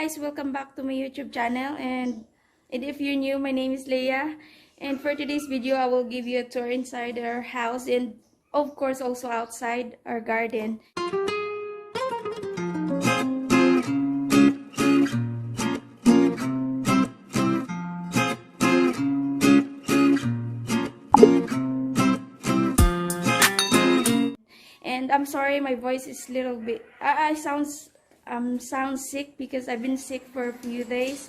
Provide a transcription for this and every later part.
Guys, welcome back to my YouTube channel, and if you're new, my name is Leah, and for today's video I will give you a tour inside our house and of course also outside our garden. And I'm sorry, my voice is a little bit I sound sick because I've been sick for a few days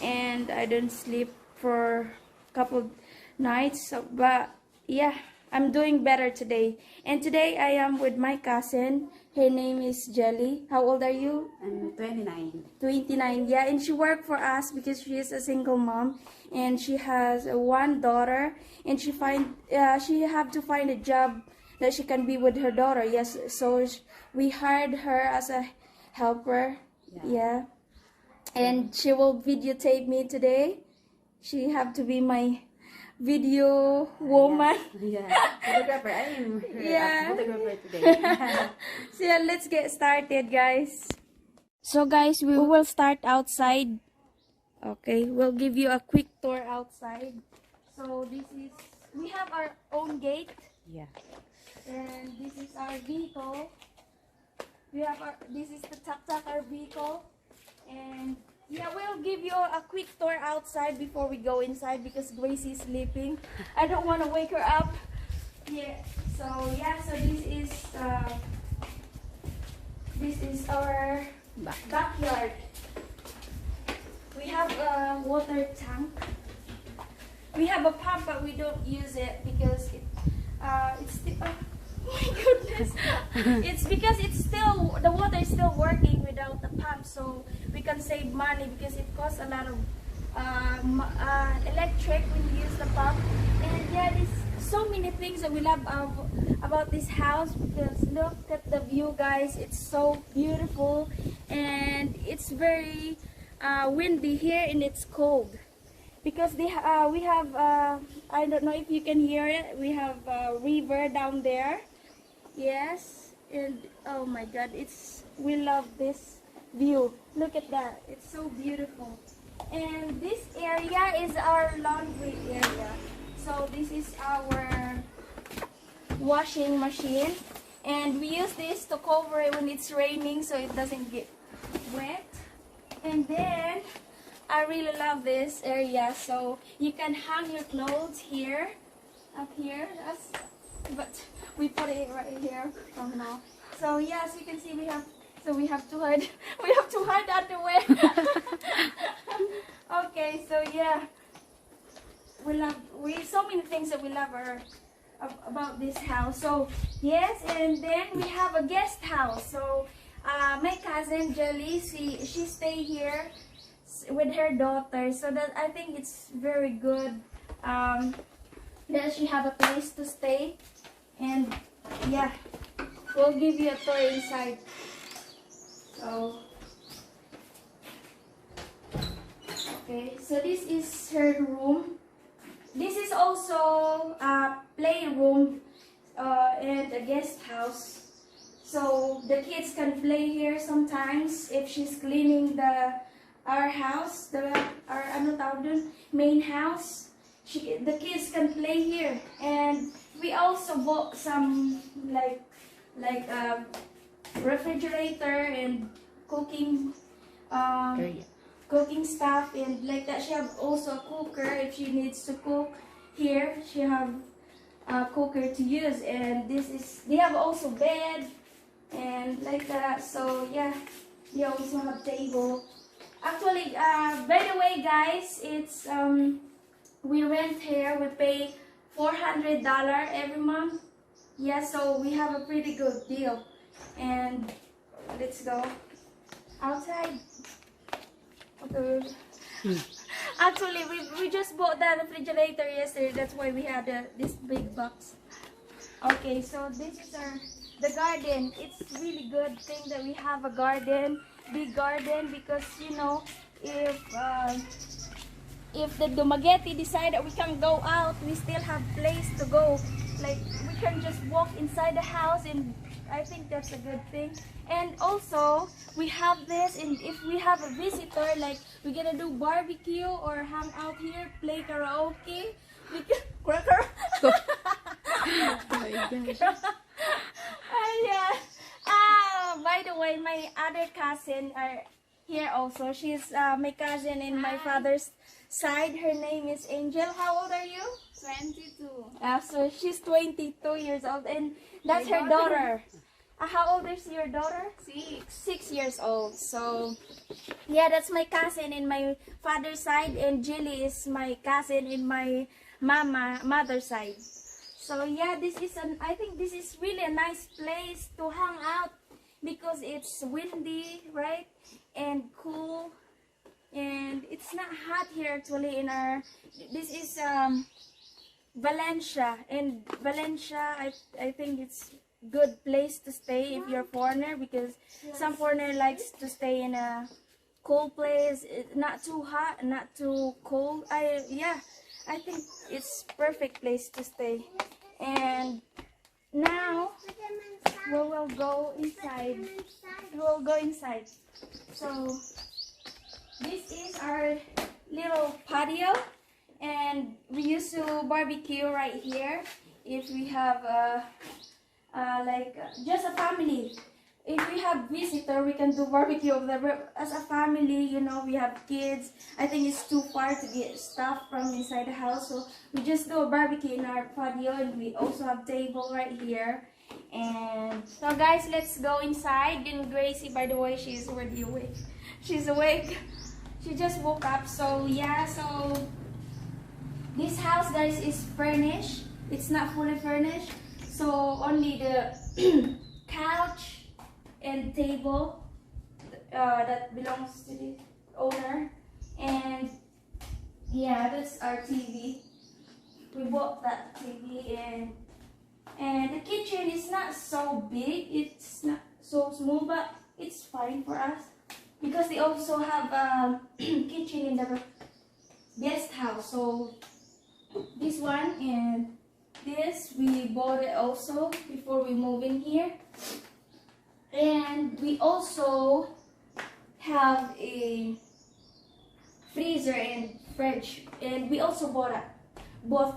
and I didn't sleep for a couple nights. So, but yeah, I'm doing better today. And today I am with my cousin. Her name is Jelly. How old are you? I'm 29. 29. Yeah, and she worked for us because she is a single mom and she has one daughter, and she have to find a job that she can be with her daughter. Yes, so we hired her as a helper. Yeah. And she will videotape me today. She have to be my video woman. Yeah. Photographer. I am her photographer today. So yeah, let's get started, guys. So guys, we will start outside. Okay, we'll give you a quick tour outside. So we have our own gate. Yeah. And this is our vehicle. This is the tuk-tuk, our vehicle. And yeah, we'll give you a quick tour outside before we go inside because Gracie is sleeping. I don't want to wake her up. Yeah. So yeah, so this is our backyard. We have a water tank. We have a pump, but we don't use it because it's still. Oh my goodness! It's because the water is still working without the pump, so we can save money because it costs a lot of electric when you use the pump. And yeah, there's so many things that we love about this house because look at the view, guys. It's so beautiful, and it's very windy here and it's cold. Because we have I don't know if you can hear it. We have a river down there. Yes, and oh my God, we love this view. Look at that. It's so beautiful. And this area is our laundry area. So this is our washing machine, and we use this to cover it when it's raining so it doesn't get wet. And then I really love this area, so you can hang your clothes here, up here. But we put it right here from now. So yeah, as you can see, we have to hide. We have to hide underwear. Okay, so yeah, we so many things that we love about this house. So yes, and then we have a guest house. So my cousin Jelly, she stay here with her daughter, so that I think it's very good that she have a place to stay. And yeah, we'll give you a tour inside. So okay, so this is her room. This is also a playroom and a guest house, so the kids can play here sometimes if she's cleaning our house, our main house. The kids can play here. And we also bought some like refrigerator and cooking cooking stuff and like that. She have also a cooker if she needs to cook here. She have a cooker to use, and they have also bed and like that. So yeah, they also have table. Actually, by the way, guys, it's we rent here. We pay $400 every month. Yeah, so we have a pretty good deal. And let's go outside. Okay. Actually, we just bought the refrigerator yesterday. That's why we had this big box. Okay, so this is the garden. It's really good thing that we have a garden. Big garden, because you know, if the Dumaguete decide that we can go out, we still have place to go. Like we can just walk inside the house and I think that's a good thing. And also we have this, and if we have a visitor, like we're gonna do barbecue or hang out here, play karaoke, we can yeah. By the way, my other cousin are here also. She's my cousin in my father's side. Her name is Angel. How old are you? 22. So she's 22 years old, and that's her daughter. How old is your daughter? 6 years old. So yeah, that's my cousin in my father's side, and Jilly is my cousin in my mother's side. So yeah, I think this is really a nice place to hang out because it's windy, right? And cool. And it's not hot here actually in our, this is Valencia. And Valencia, I think it's good place to stay if you're a foreigner, because some foreigner likes to stay in a cold place, not too hot, not too cold. I think it's perfect place to stay. And now we will go inside. So this is our little patio, and we used to barbecue right here if we have just a family. If we have visitor, we can do barbecue over there. But as a family, you know, we have kids. I think it's too far to get stuff from inside the house, so we just do a barbecue in our patio, and we also have table right here. And so guys, let's go inside. And Gracie, by the way, she's already awake. She's awake. She just woke up. So yeah, so this house, guys, is furnished. It's not fully furnished, so only the couch and table that belongs to the owner. And yeah, that's our TV. We bought that TV, and the kitchen is not so big, it's not so small, but it's fine for us because they also have a kitchen in the guest house. So this one and this, we bought it also before we move in here. And we also have a freezer and fridge, and we also bought both.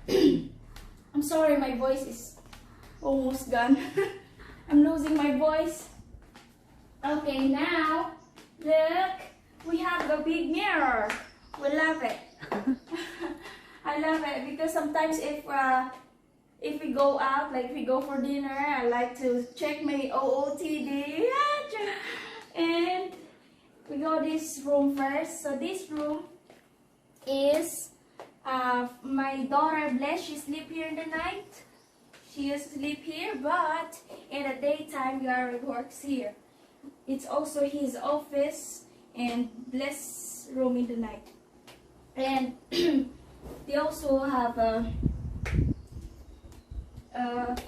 I'm sorry, my voice is almost gone. I'm losing my voice. Okay, now look, we have a big mirror. We love it. I love it because sometimes if we go out, like if we go for dinner, I like to check my OOTD. And we go this room first. So this room is my daughter Bless. She sleep here in the night. She used to sleep here, but in the daytime Gary works here. It's also his office and Bless room in the night. And they also have a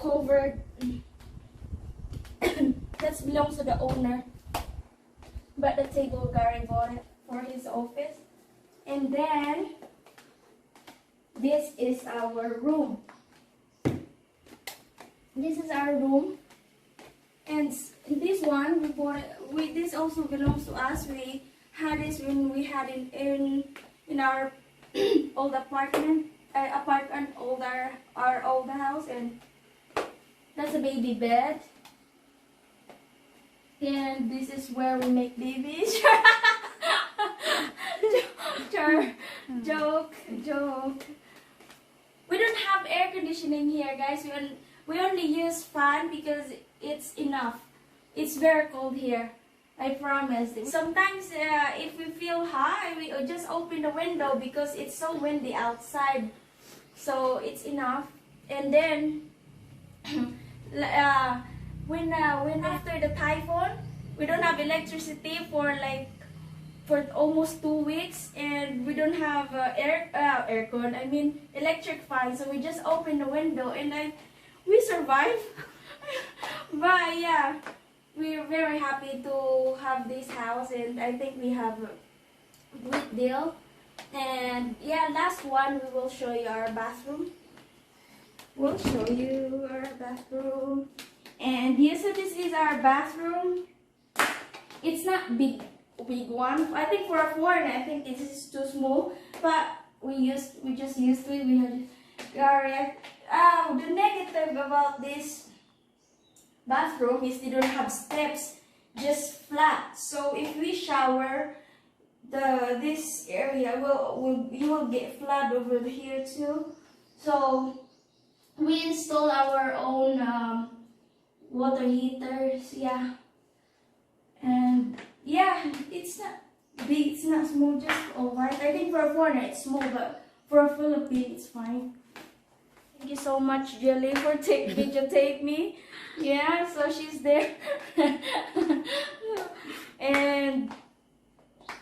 covered that belongs to the owner, but the table Gary bought it for his office. And then this is our room. This is our room, and this one we bought it. This also belongs to us. We had this when we had it in our old apartment, our old house. And that's a baby bed, and this is where we make babies. Joke. We don't have air conditioning here, guys. We only use fan because it's enough. It's very cold here, I promise. Sometimes if we feel hot, we just open the window because it's so windy outside. So it's enough. And then when after the typhoon, we don't have electricity for almost 2 weeks, and we don't have aircon. I mean electric fan. So we just open the window, and we survive. But yeah, we're very happy to have this house, and I think we have a good deal. And yeah, last one, we will show you our bathroom. We'll show you our bathroom. And yes, so this is our bathroom. It's not big one. I think for a foreigner, I think this is too small. But we just used to it. We had the negative about this bathroom is they don't have steps, just flat. So if we shower, this area you will get flood over here too. So we install our own water heaters, yeah. And yeah, it's not big, it's not small, just alright. I think for a foreigner it's small, but for a Philippine it's fine. Thank you so much, Jelly, for videotape me. Yeah, so she's there. And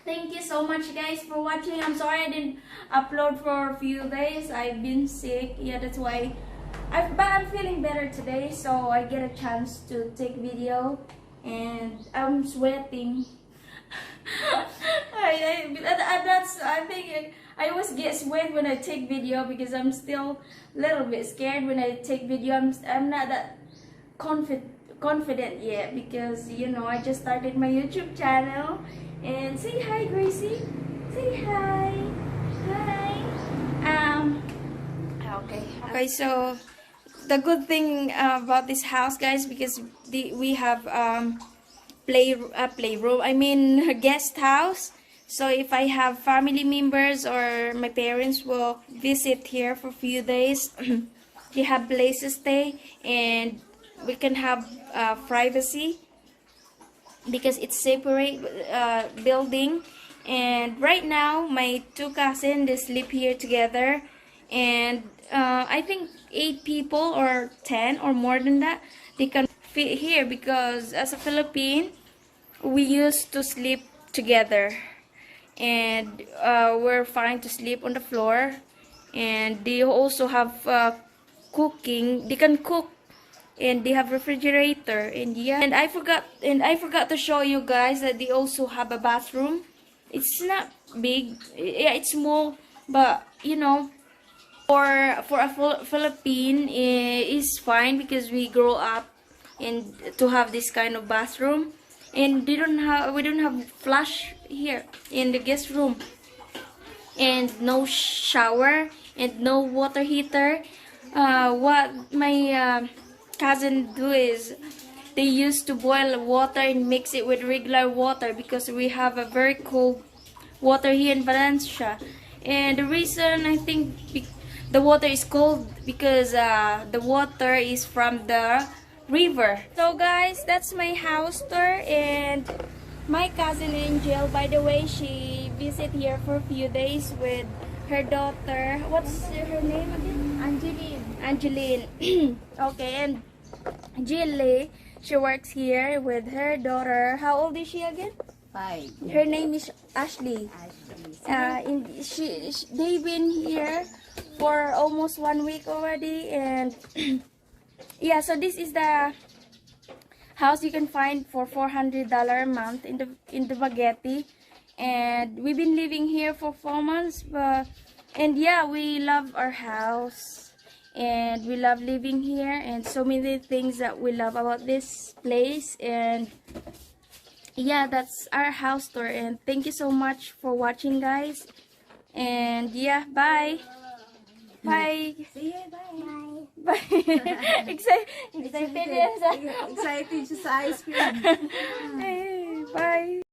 thank you so much, guys, for watching. I'm sorry I didn't upload for a few days. I've been sick. Yeah, that's why. But I'm feeling better today, so I get a chance to take video. And I'm sweating. I think I always get sweat when I take video because I'm still a little bit scared when I take video. I'm not that confident yet because, you know, I just started my YouTube channel. And say hi, Gracie. Say hi. Hi. Okay, so the good thing about this house, guys, because we have playroom, I mean guest house. So if I have family members or my parents will visit here for a few days, they have places to stay and we can have privacy because it's separate building. And right now my two cousins, they sleep here together, and I think 8 people or 10 or more than that, they can fit here because as a Philippine we used to sleep together, and we're fine to sleep on the floor. And they also have cooking, they can cook, and they have refrigerator. And yeah, and I forgot to show you guys that they also have a bathroom. It's not big, yeah, it's small, but you know, for a Philippine is fine because we grow up and to have this kind of bathroom. And we don't have flush here in the guest room, and no shower and no water heater. What my cousin do is they used to boil water and mix it with regular water because we have a very cold water here in Valencia. And the reason I think the water is cold because the water is from the river. So guys, that's my house tour. And my cousin Angel, by the way, she visit here for a few days with her daughter. What's her name again? Angeline. Okay, and Jilly, she works here with her daughter. How old is she again? 5. Her name is Ashley. They've been here for almost 1 week already. And yeah, so this is the house you can find for $400 a month in Dumaguete. And we've been living here for 4 months, and yeah, we love our house and we love living here, and so many things that we love about this place. And yeah, that's our house tour. And thank you so much for watching, guys. And yeah, bye. Bye. See you, bye. Bye. Excited Excited siya sa ice cream. Hey, bye.